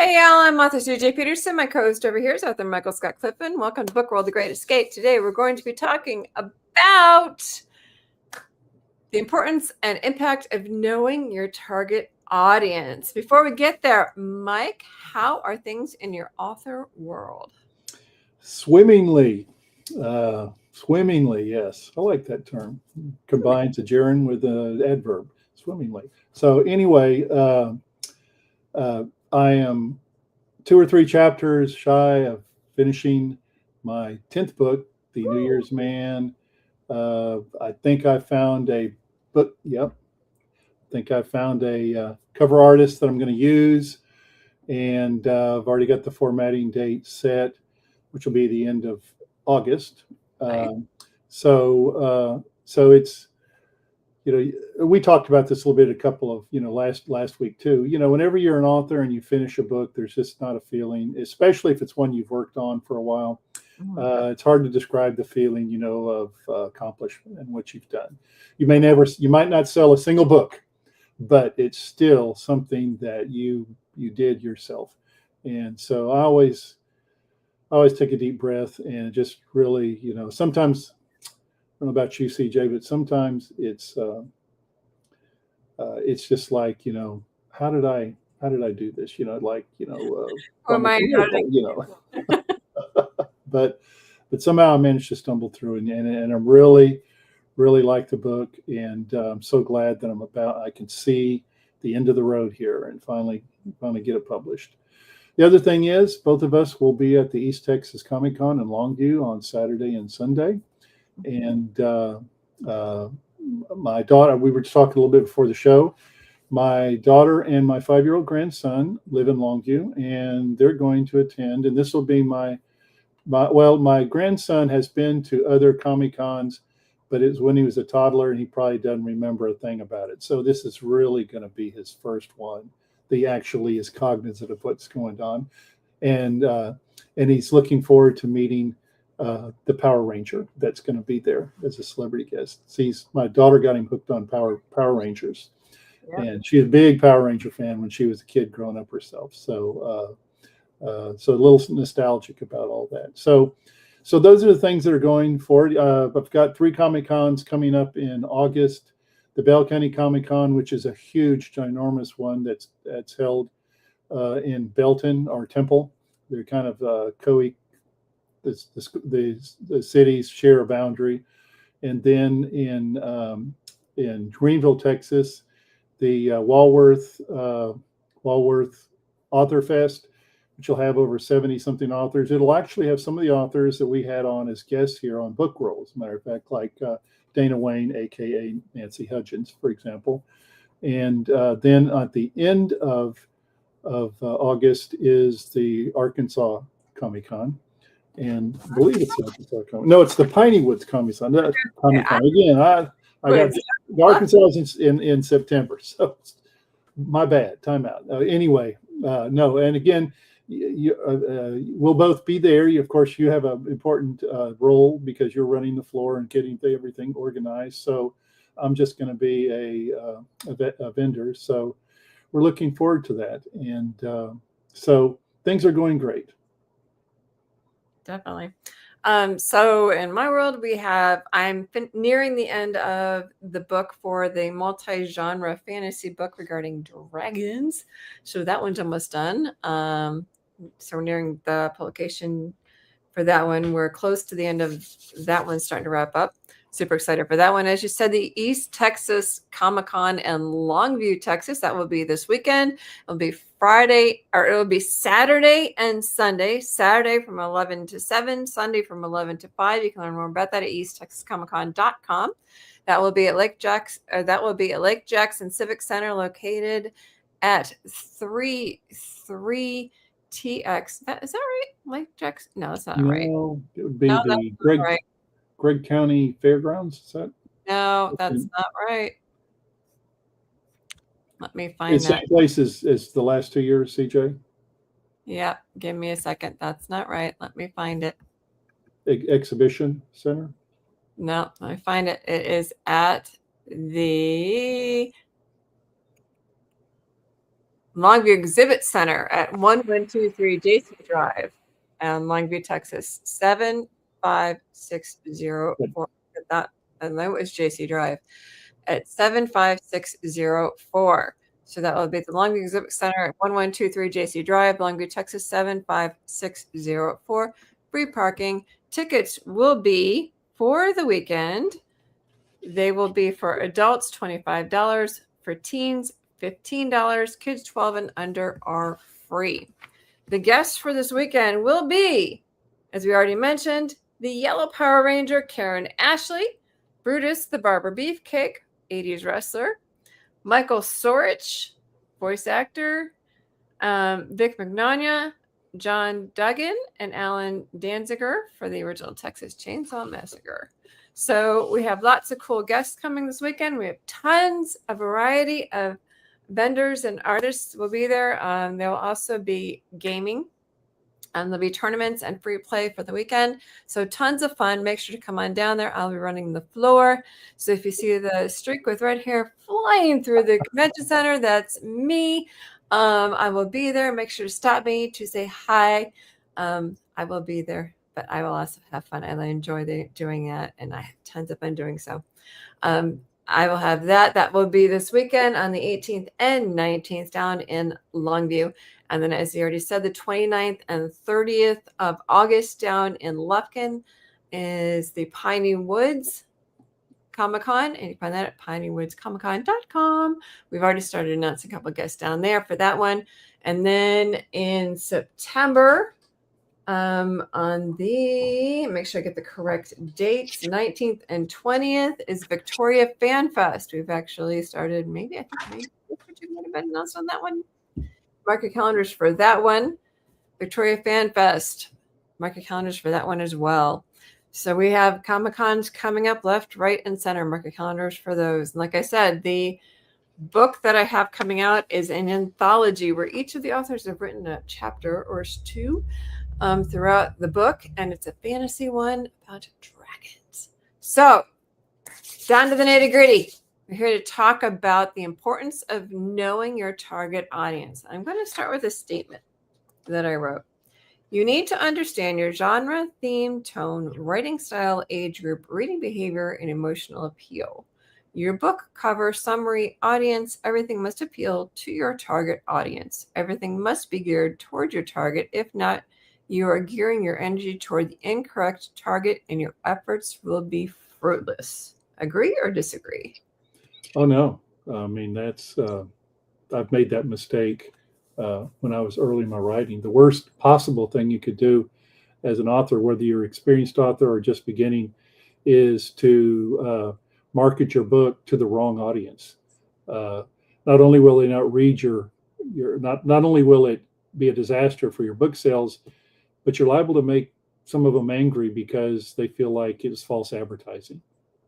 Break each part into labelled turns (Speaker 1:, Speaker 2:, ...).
Speaker 1: Hey, y'all, I'm author CJ Peterson. My co-host over here is author Michael Scott Clifton. Welcome to Book World: The Great Escape. Today, we're going to be talking about the importance and impact of knowing your target audience. Before we get there, Mike, how are things in your author world?
Speaker 2: Swimmingly. Swimmingly, yes. I like that term. Combines a gerund with an adverb. Swimmingly. So anyway, I am 2 or 3 chapters shy of finishing my 10th book, The New Year's Man. I think I found a book. Yep. I think I found a cover artist that I'm going to use. And I've already got the formatting date set, which will be the end of August.
Speaker 1: Nice.
Speaker 2: So it's, we talked about this a little bit, a couple of, last week too. Whenever you're an author and you finish a book, there's just not a feeling, especially if it's one you've worked on for a while. It's hard to describe the feeling, of accomplishment and what you've done. You might not sell a single book, but it's still something that you did yourself. And so I always take a deep breath and just really, sometimes, I don't know about you, CJ, but sometimes it's just like, how did I do this?
Speaker 1: Am I
Speaker 2: but somehow I managed to stumble through and I really like the book, and I'm so glad that I can see the end of the road here and finally get it published. The other thing is, both of us will be at the East Texas Comic Con in Longview on Saturday and Sunday. And my daughter, we were just talking a little bit before the show. My daughter and my 5-year-old grandson live in Longview, and they're going to attend. And this will be my grandson has been to other Comic Cons, but it was when he was a toddler, and he probably doesn't remember a thing about it. So this is really going to be his first one. He actually is cognizant of what's going on, and he's looking forward to meeting the Power Ranger that's going to be there as a celebrity guest. My daughter got him hooked on Power Rangers, and she's a big Power Ranger fan when she was a kid growing up herself. So a little nostalgic about all that. So those are the things that are going forward. I've got 3 Comic Cons coming up in August. The Bell County Comic Con, which is a huge, ginormous one that's held in Belton or Temple. They're kind of the cities share a boundary. And then in Greenville, Texas, the Walworth Author Fest, which will have over 70-something authors. It'll actually have some of the authors that we had on as guests here on Book World, as a matter of fact, like Dana Wayne, a.k.a. Nancy Hudgens, for example. And then at the end of August is the Arkansas Comic Con. And I believe it's the Arkansas Comic Con. No, it's the Piney Woods Comic Con. Again, I got the Arkansas in September. So my bad. Time out. Anyway, no. And again, we'll both be there. Of course, you have an important role because you're running the floor and getting everything organized. So I'm just going to be a vendor. So we're looking forward to that. And so things are going great.
Speaker 1: Definitely. So in my world, I'm nearing the end of the book for the multi-genre fantasy book regarding dragons. So that one's almost done. So we're nearing the publication for that one. We're close to the end of that one, starting to wrap up. Super excited for that one. As you said, the East Texas Comic Con in Longview, Texas. That will be this weekend. It'll be it'll be Saturday and Sunday. Saturday from 11 to 7, Sunday from 11 to 5. You can learn more about that at easttexascomiccon.com. That will be at Lake Jackson Civic Center, located at 33TX. Is that right? Lake Jackson? No, that's not right.
Speaker 2: No, it would be the Gregg County Fairgrounds. Is that?
Speaker 1: No, that's not right. Let me find
Speaker 2: it's
Speaker 1: that.
Speaker 2: Same place as the last 2 years, CJ?
Speaker 1: Yeah, give me a second. That's not right. Let me find it.
Speaker 2: Exhibition Center?
Speaker 1: No, let me find it. It is at the Longview Exhibit Center at 1123 JC Drive, Longview, Texas, 75604. That, and that was JC Drive at 75604. So that will be the Longview Exhibit Center at 1123 JC Drive, Longview, Texas, 75604. Free parking. Tickets will be for the weekend. They will be for adults, $25, for teens, $15. Kids 12 and under are free. The guests for this weekend will be, as we already mentioned, the Yellow Power Ranger, Karen Ashley, Brutus the Barber Beefcake, 80s wrestler, Michael Sorich, voice actor, Vic Magnolia, John Duggan, and Alan Danziger for the original Texas Chainsaw Massacre. So we have lots of cool guests coming this weekend. We have tons of variety of vendors and artists will be there. There will also be gaming. There'll be tournaments and free play for the weekend. So tons of fun. Make sure to come on down there. I'll be running the floor. So if you see the streak with red hair flying through the convention center, that's me. I will be there. Make sure to stop me to say hi. I will be there, but I will also have fun. I enjoy doing that, and I have tons of fun doing so. I will have that. That will be this weekend on the 18th and 19th down in Longview. And then, as you already said, the 29th and 30th of August down in Lufkin is the Piney Woods Comic-Con. And you find that at pineywoodskomiccon.com. We've already started announcing a couple of guests down there for that one. And then in September, make sure I get the correct dates, 19th and 20th is Victoria Fan Fest. We've actually started, I think it might have been announced on that one. Mark your calendars for that one. Victoria Fan Fest. Mark your calendars for that one as well. So we have Comic-Cons coming up left, right, and center. Mark your calendars for those. And like I said, the book that I have coming out is an anthology where each of the authors have written a chapter or two throughout the book, and it's a fantasy one about dragons. So, down to the nitty-gritty. We're here to talk about the importance of knowing your target audience. I'm going to start with a statement that I wrote. You need to understand your genre, theme, tone, writing style, age group, reading behavior, and emotional appeal. Your book, cover, summary, audience, everything must appeal to your target audience. Everything must be geared toward your target. If not, you are gearing your energy toward the incorrect target and your efforts will be fruitless. Agree or disagree?
Speaker 2: Oh, no. I mean, I've made that mistake when I was early in my writing. The worst possible thing you could do as an author, whether you're an experienced author or just beginning, is to market your book to the wrong audience. Not only will they not read not only will it be a disaster for your book sales, but you're liable to make some of them angry because they feel like it's false advertising.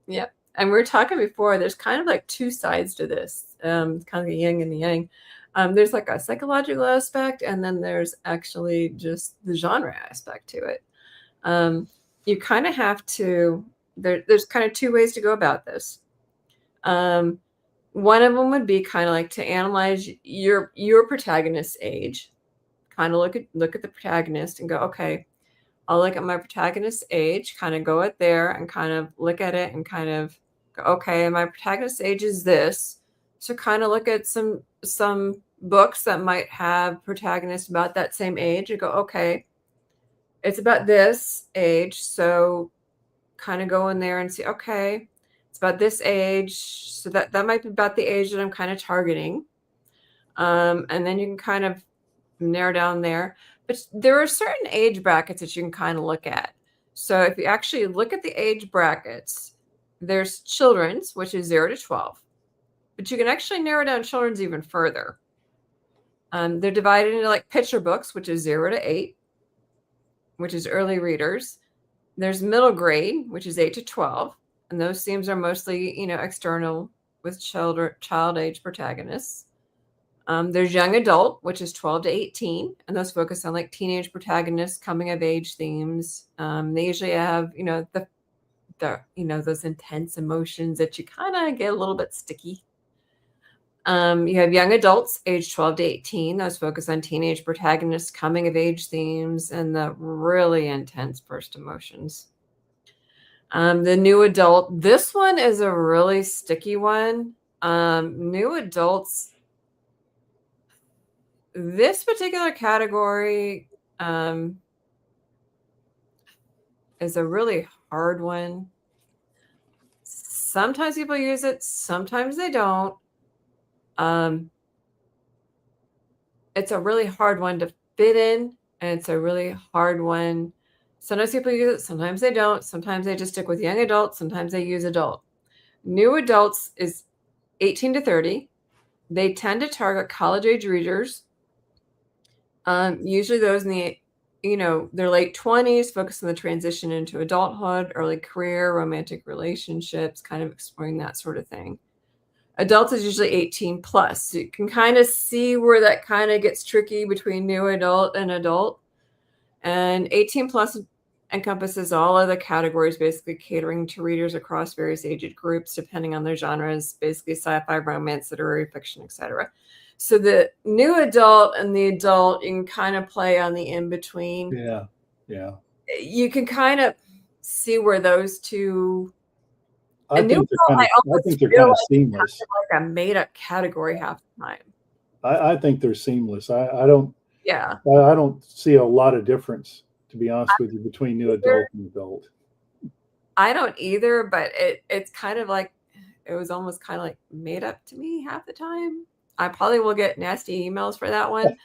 Speaker 1: Yep. And we were talking before, there's kind of like two sides to this, kind of the yin and the yang. There's like a psychological aspect, and then there's actually just the genre aspect to it. You kind of have to, there's kind of two ways to go about this. One of them would be kind of like to analyze your protagonist's age, kind of look at the protagonist and go, okay, I'll look at my protagonist's age, kind of go at there and kind of look at it and kind of go, okay, my protagonist's age is this. So kind of look at some books that might have protagonists about that same age and go, okay, it's about this age. So kind of go in there and see, okay, it's about this age. So that might be about the age that I'm kind of targeting. And then you can kind of narrow down there. But there are certain age brackets that you can kind of look at. So if you actually look at the age brackets, there's children's, which is 0 to 12. But you can actually narrow down children's even further. They're divided into like picture books, which is 0 to 8, which is early readers. There's middle grade, which is 8 to 12. And those themes are mostly, external with child age protagonists. There's young adult, which is 12 to 18, and those focus on like teenage protagonists, coming of age themes. They usually have, those intense emotions that you kind of get a little bit sticky. You have young adults, age 12 to 18. Those focus on teenage protagonists, coming of age themes, and the really intense first emotions. The new adult, this one is a really sticky one. New adults, this particular category is a really hard one. Sometimes people use it, sometimes they don't. It's a really hard one to fit in, and it's a really hard one. Sometimes people use it, sometimes they don't. Sometimes they just stick with young adults, sometimes they use adult. New adults is 18 to 30. They tend to target college age readers. Usually those in the, their late 20s, focus on the transition into adulthood, early career, romantic relationships, kind of exploring that sort of thing. Adults is usually 18 plus. So you can kind of see where that kind of gets tricky between new adult and adult. And 18 plus encompasses all other categories, basically catering to readers across various age groups, depending on their genres, basically sci-fi, romance, literary fiction, etc. So the new adult and the adult, you can kind of play on the in-between.
Speaker 2: Yeah. Yeah.
Speaker 1: You can kind of see where those two.
Speaker 2: I think they're kind of seamless.
Speaker 1: Like a made-up category half the time.
Speaker 2: I think they're seamless. I don't
Speaker 1: Yeah.
Speaker 2: I don't see a lot of difference, to be honest with you, between new adult and adult.
Speaker 1: I don't either, but it's kind of like, it was almost kind of like made up to me half the time. I probably will get nasty emails for that one,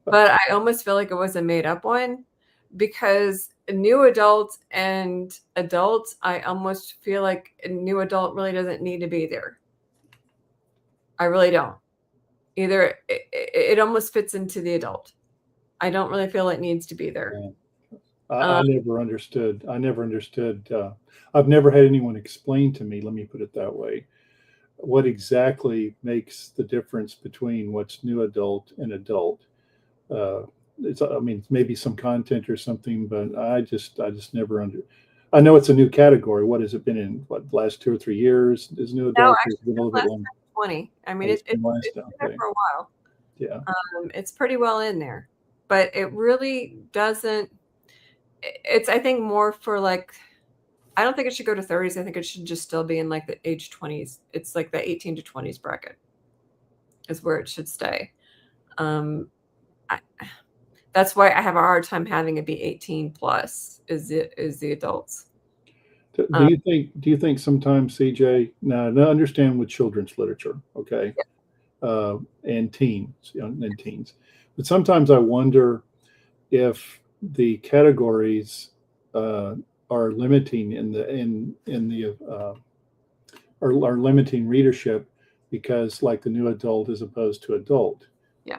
Speaker 1: but I almost feel like it was a made up one, because new adults and adults, I almost feel like a new adult really doesn't need to be there. I really don't. Either it almost fits into the adult. I don't really feel it needs to be there.
Speaker 2: Yeah. I never understood. I've never had anyone explain to me, let me put it that way, what exactly makes the difference between what's new adult and adult. It's maybe some content or something, but I just never I know it's a new category. What has it been in? What, the last 2 or 3 years? Is new adult?
Speaker 1: No, actually,
Speaker 2: Been a little bit longer.
Speaker 1: 20. I mean,
Speaker 2: It's
Speaker 1: it's
Speaker 2: been
Speaker 1: been there
Speaker 2: okay.
Speaker 1: for a while.
Speaker 2: Yeah.
Speaker 1: It's pretty well in there, but it really doesn't. It's, I think, more for like, I don't think it should go to 30s. I think it should just still be in like the age 20s. It's like the 18 to 20s bracket is where it should stay. That's why I have a hard time having it be 18 plus is the adults.
Speaker 2: Do you think sometimes, CJ? Now, I understand with children's literature, okay, and teens, but sometimes I wonder if the categories are limiting are limiting readership, because like the new adult as opposed to adult.
Speaker 1: Yeah.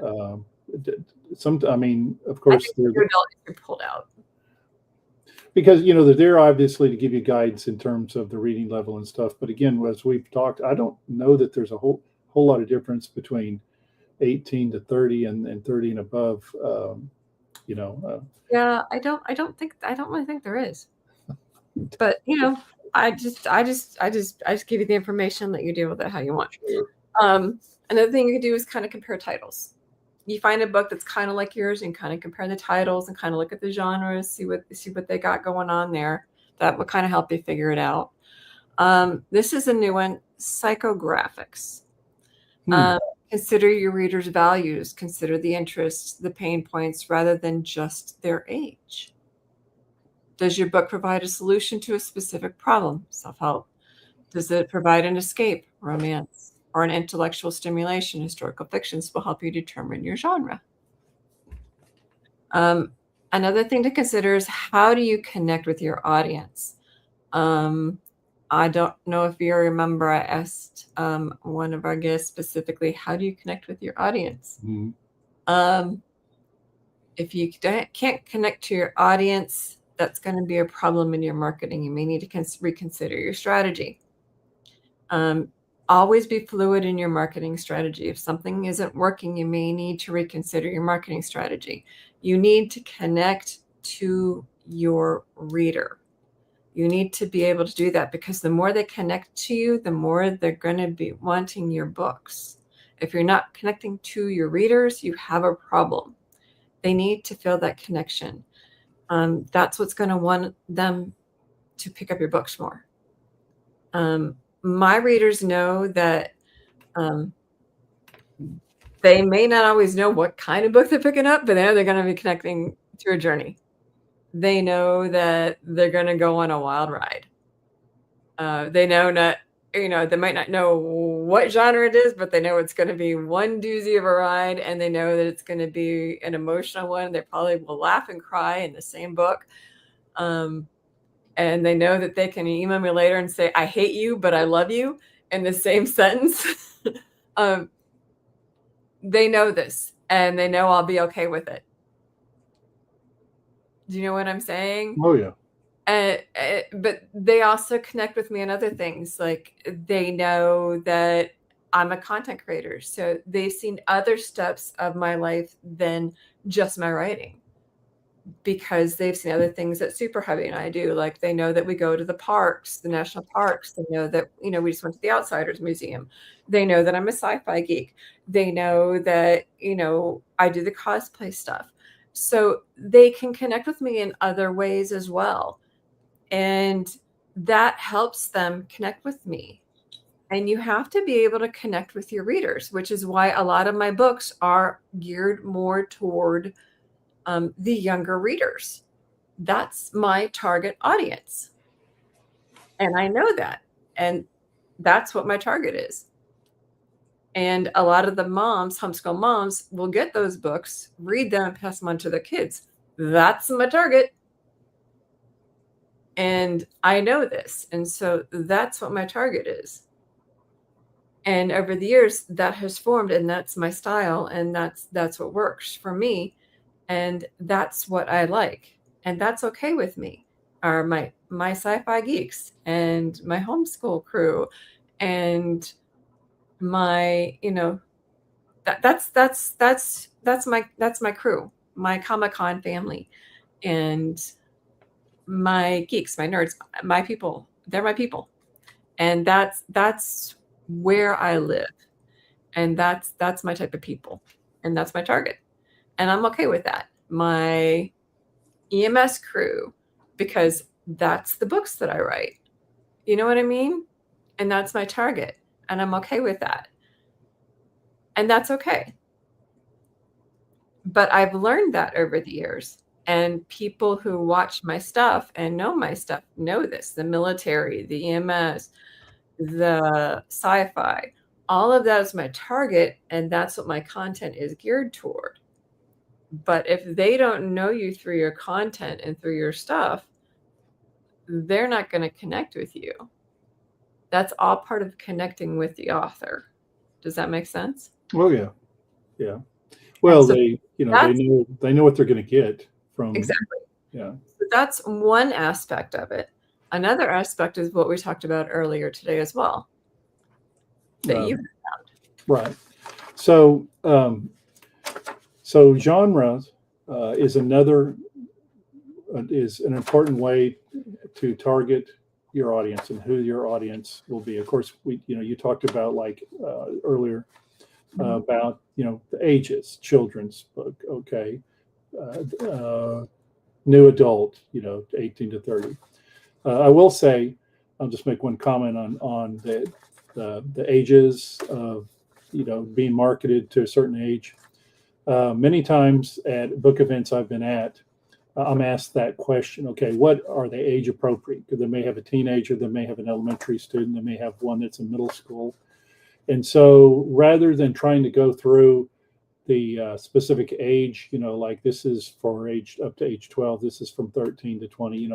Speaker 2: I mean, of course,
Speaker 1: the adult is pulled out
Speaker 2: because they're there obviously to give you guidance in terms of the reading level and stuff. But again, as we've talked, I don't know that there's a whole lot of difference between 18 to 30 and 30 and above.
Speaker 1: Yeah, I don't really think there is. But I just give you the information, let you deal with it how you want.
Speaker 2: Sure.
Speaker 1: Another thing you can do is kind of compare titles. You find a book that's kind of like yours and kind of compare the titles and kind of look at the genres, see what they got going on there. That would kind of help you figure it out. This is a new one, psychographics. Consider your readers' values, consider the interests, the pain points, rather than just their age. Does your book provide a solution to a specific problem? Self-help. Does it provide an escape? Romance. Or an intellectual stimulation? Historical fictions will help you determine your genre. Another thing to consider is, how do you connect with your audience? I don't know if you remember, I asked one of our guests specifically, how do you connect with your audience? If you can't connect to your audience, that's going to be a problem in your marketing. You may need to reconsider your strategy. Always be fluid in your marketing strategy. If something isn't working, you may need to reconsider your marketing strategy. You need to connect to your reader. You need to be able to do that, because the more they connect to you, the more they're going to be wanting your books. If you're not connecting to your readers, you have a problem. They need to feel that connection. That's what's going to want them to pick up your books more. My readers know that they may not always know what kind of book they're picking up, but they know they're going to be connecting to a journey. They know that they're going to go on a wild ride. They know not, they might not know what genre it is, but they know it's going to be one doozy of a ride, and they know that it's going to be an emotional one. They probably will laugh and cry in the same book. And they know that they can email me later and say, I hate you, but I love you in the same sentence. They know this, and they know I'll be okay with it. Do you know what I'm saying?
Speaker 2: Oh, yeah.
Speaker 1: But they also connect with me on other things. Like, they know that I'm a content creator, so they've seen other steps of my life than just my writing, because they've seen other things that Super Hubby and I do. Like, they know that we go to the parks, the national parks. They know that, we just went to the Outsiders Museum. They know that I'm a sci-fi geek. They know that, I do the cosplay stuff. So they can connect with me in other ways as well. And that helps them connect with me. And you have to be able to connect with your readers, which is why a lot of my books are geared more toward the younger readers. That's my target audience. And I know that. And that's what my target is. And a lot of the moms, homeschool moms, will get those books, read them, and pass them on to their kids. That's my target. And I know this. And so that's what my target is. And over the years, that has formed, and that's my style. And that's what works for me. And that's what I like. And that's okay with me. Are my sci-fi geeks and my homeschool crew and my, that's my crew, my Comic-Con family, and my geeks, my nerds, my people. They're my people. And that's where I live. And that's my type of people. And that's my target. And I'm okay with that. My EMS crew, because that's the books that I write. You know what I mean? And that's my target. And I'm okay with that. And that's okay. But I've learned that over the years. And people who watch my stuff and know my stuff know this. The military, the EMS, the sci-fi, all of that is my target. And that's what my content is geared toward. But if they don't know you through your content and through your stuff, they're not going to connect with you. That's all part of connecting with the author. Does that make sense?
Speaker 2: Oh, yeah. Yeah. Well,
Speaker 1: so
Speaker 2: they know what they're going to get from.
Speaker 1: Exactly.
Speaker 2: Yeah.
Speaker 1: So that's one aspect of it. Another aspect is what we talked about earlier today as well. That you found.
Speaker 2: Right. So, genre is an important way to target your audience and who your audience will be. Of course, you talked about earlier about the ages, children's book, okay, new adult, 18 to 30. I will say, I'll just make one comment on the ages of being marketed to a certain age. Many times at book events I've been at, I'm asked that question. Okay, what are they age appropriate? Because they may have a teenager, they may have an elementary student, they may have one that's in middle school. And so rather than trying to go through the specific age, like this is for age up to age 12, this is from 13 to 20,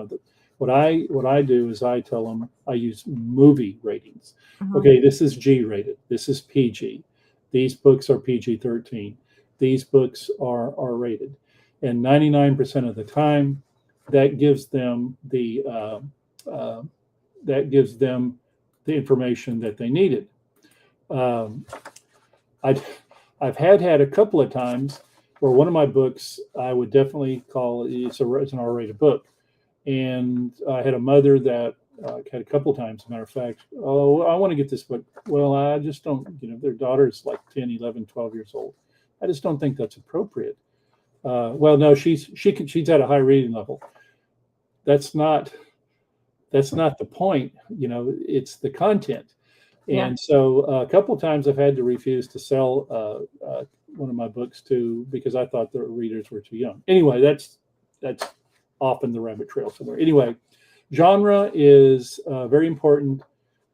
Speaker 2: what I do is I tell them I use movie ratings. Mm-hmm. Okay, this is G rated, this is PG. These books are PG-13. These books are R-rated. And 99% of the time, that gives them the information that they needed. I've had a couple of times where one of my books I would definitely call it's an R-rated book, and I had a mother that had a couple times, as a matter of fact, oh, I want to get this book. Well, I just don't, their daughter's like 10, 11, 12 years old. I just don't think that's appropriate. Well, no, she's at a high reading level. That's not the point. It's the content.
Speaker 1: Yeah.
Speaker 2: And so a couple of times I've had to refuse to sell one of my books because I thought the readers were too young. Anyway, that's off in the rabbit trail somewhere. Anyway, genre is a very important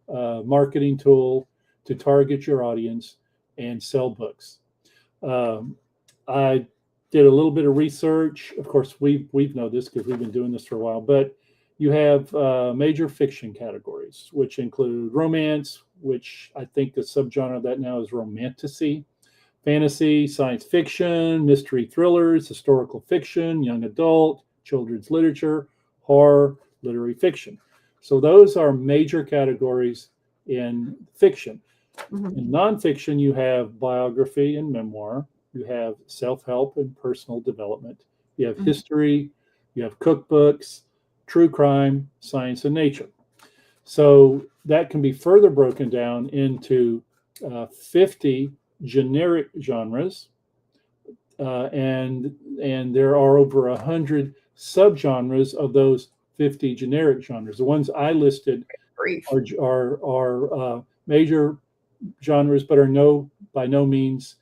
Speaker 2: marketing tool to target your audience and sell books. I did a little bit of research. Of course, we've known this because we've been doing this for a while, but you have major fiction categories, which include romance, which I think the subgenre of that now is romantasy, fantasy, science fiction, mystery thrillers, historical fiction, young adult, children's literature, horror, literary fiction. So those are major categories in fiction.
Speaker 1: Mm-hmm.
Speaker 2: In nonfiction, you have biography and memoir. You have self-help and personal development. You have history. You have cookbooks, true crime, science, and nature. So that can be further broken down into 50 generic genres, and there are over 100 subgenres of those 50 generic genres. The ones I listed are major genres, but are by no means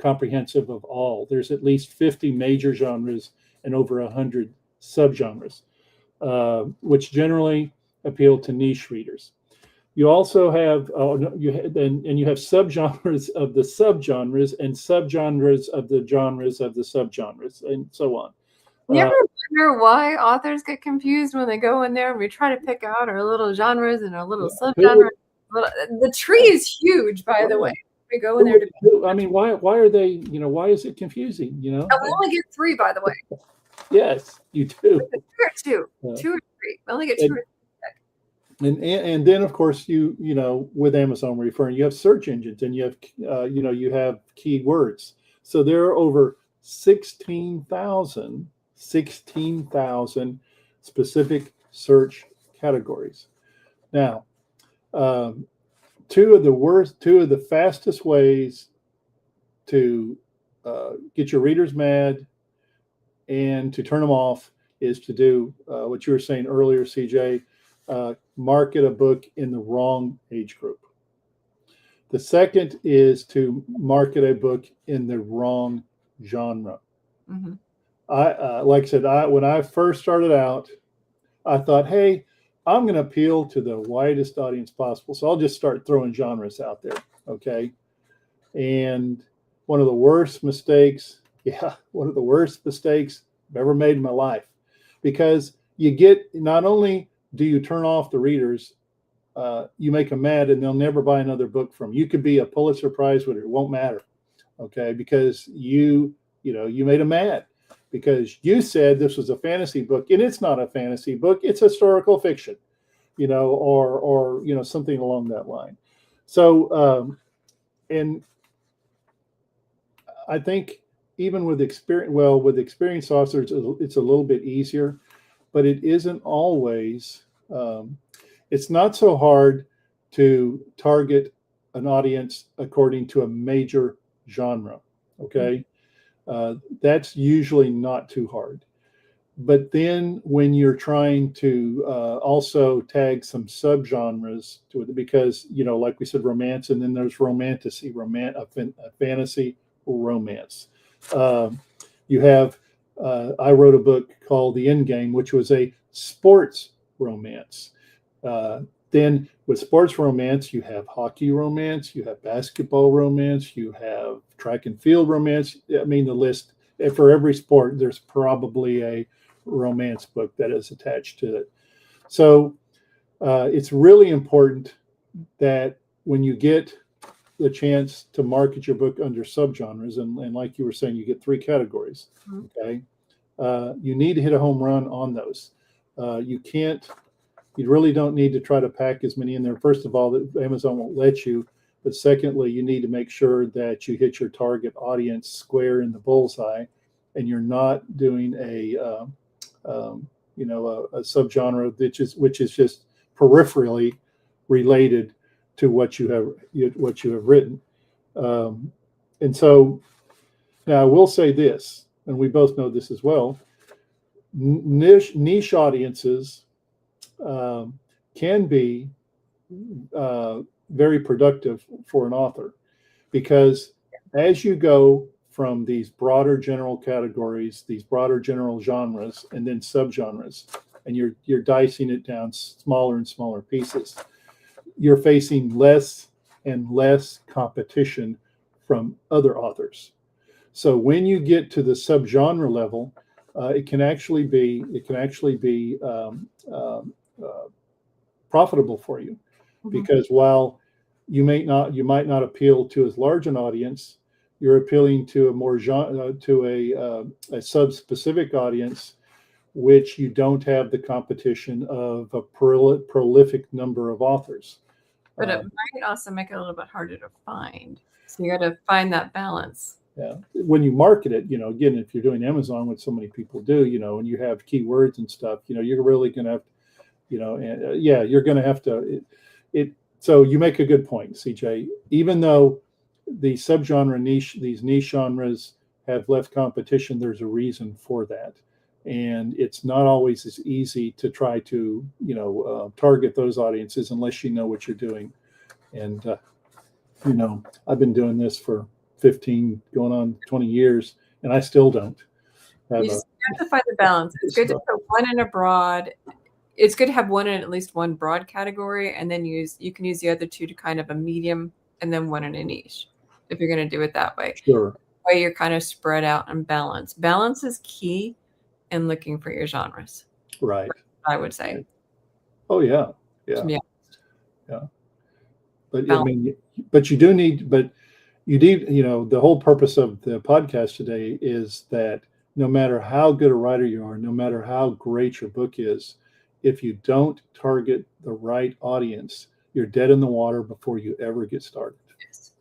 Speaker 2: comprehensive of all. There's at least 50 major genres and over 100 subgenres, which generally appeal to niche readers. You also have you have subgenres of the subgenres and subgenres of the genres of the subgenres, and so on.
Speaker 1: You ever wonder why authors get confused when they go in there and we try to pick out our little genres and our little subgenres? The tree is huge, by the way. We go in there to.
Speaker 2: I mean, why are they? Why is it confusing?
Speaker 1: And we only get 3, by the way.
Speaker 2: Yes, you do.
Speaker 1: 2 or 2, 2 or 3. We only get 2 or 3.
Speaker 2: And then of course you with Amazon referring, you have search engines and you have you have keywords. So there are over 16,000 specific search categories. Now, two of the fastest ways to get your readers mad and to turn them off is to do what you were saying earlier, CJ. Market a book in the wrong age group. The second is to market a book in the wrong genre. Mm-hmm. Like I said, when I first started out, I thought, hey, I'm going to appeal to the widest audience possible. So I'll just start throwing genres out there. Okay. And one of the worst mistakes I've ever made in my life, because you get, not only do you turn off the readers, you make them mad and they'll never buy another book from you. You could be a Pulitzer Prize winner. It won't matter. Okay. Because you made them mad because you said this was a fantasy book, and it's not a fantasy book. It's historical fiction, or something along that line. So, and I think even with experienced authors, it's a little bit easier, but it isn't always. It's not so hard to target an audience according to a major genre. Okay. That's usually not too hard. But then when you're trying to also tag some subgenres to it, because, like we said, romance, and then there's romantasy, fantasy romance. You have, I wrote a book called The Endgame, which was a sports romance. Then with sports romance, you have hockey romance, you have basketball romance, you have track and field romance. I mean, the list, for every sport, there's probably a romance book that is attached to it. So it's really important that when you get the chance to market your book under subgenres, and like you were saying, you get 3 categories. Okay. You need to hit a home run on those. You really don't need to try to pack as many in there. First of all, that Amazon won't let you. But secondly, you need to make sure that you hit your target audience square in the bullseye, and you're not doing a subgenre which is just peripherally related to what you have written. And so now I will say this, and we both know this as well. Niche audiences can be very productive for an author, because as you go from these broader general categories, these broader general genres, and then subgenres, and you're dicing it down smaller and smaller pieces, you're facing less and less competition from other authors. So when you get to the subgenre level, it can actually be profitable for you, because while you might not appeal to as large an audience, you're appealing to a more a sub-specific audience, which you don't have the competition of a prolific number of authors.
Speaker 1: But it might also make it a little bit harder to find. So you got to find that balance.
Speaker 2: Yeah. When you market it, again, if you're doing Amazon, which so many people do, and you have keywords and stuff, you're really going to have, you're going to have to, so you make a good point, CJ. Even though the subgenre these niche genres have less competition, there's a reason for that. And it's not always as easy to try to, target those audiences unless you know what you're doing. And, I've been doing this for 15, going on 20 years, and I still don't.
Speaker 1: You just have to find the balance. It's good to put one in a broad. It's good to have one in at least one broad category, and then you can use the other two to kind of a medium, and then one in a niche, if you're going to do it that way.
Speaker 2: Sure.
Speaker 1: Way you're kind of spread out and balanced. Balance is key in looking for your genres.
Speaker 2: Right.
Speaker 1: I would say.
Speaker 2: Oh yeah. Yeah. But
Speaker 1: balance.
Speaker 2: but you need, the whole purpose of the podcast today is that no matter how good a writer you are, no matter how great your book is, if you don't target the right audience, you're dead in the water before you ever get started.
Speaker 1: Yes.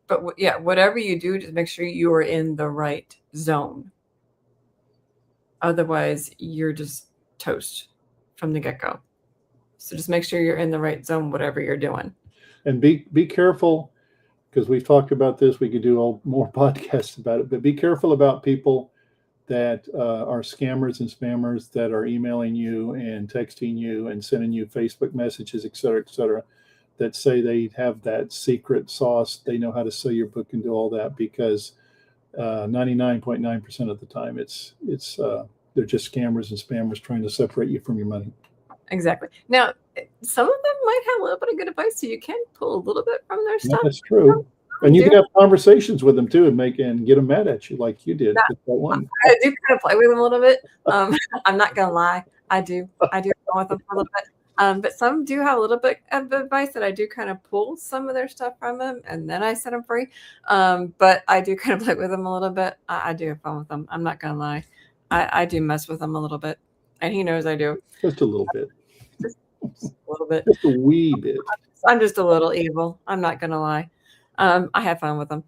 Speaker 1: But whatever you do, just make sure you are in the right zone. Otherwise, you're just toast from the get-go. So just make sure you're in the right zone, whatever you're doing.
Speaker 2: And be careful, because we've talked about this. We could do more podcasts about it, but be careful about people that are scammers and spammers that are emailing you and texting you and sending you Facebook messages, et cetera, that say they have that secret sauce. They know how to sell your book and do all that, because 99.9% of the time it's they're just scammers and spammers trying to separate you from your money.
Speaker 1: Exactly. Now, some of them might have a little bit of good advice, so you can pull a little bit from their stuff.
Speaker 2: That's true. And you can have conversations with them too, and get them mad at you like you did with that one.
Speaker 1: I do kind of play with them a little bit. I'm not gonna lie, I do play with them a little bit. But some do have a little bit of advice that I do kind of pull some of their stuff from them, and then I set them free. But I do kind of play with them a little bit. I do have fun with them. I'm not gonna lie, I do mess with them a little bit, and he knows I do.
Speaker 2: Just a little bit.
Speaker 1: Just a little bit.
Speaker 2: Just a wee bit.
Speaker 1: I'm just a little evil. I'm not gonna lie. I have fun with them.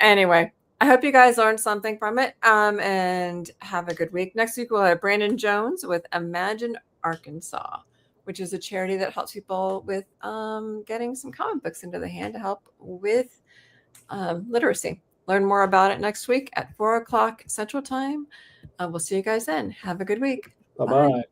Speaker 1: Anyway, I hope you guys learned something from it, and have a good week. Next week, we'll have Brandon Jones with Imagine Arkansas, which is a charity that helps people with getting some comic books into the hand to help with literacy. Learn more about it next week at 4 o'clock Central Time. We'll see you guys then. Have a good week.
Speaker 2: Bye-bye.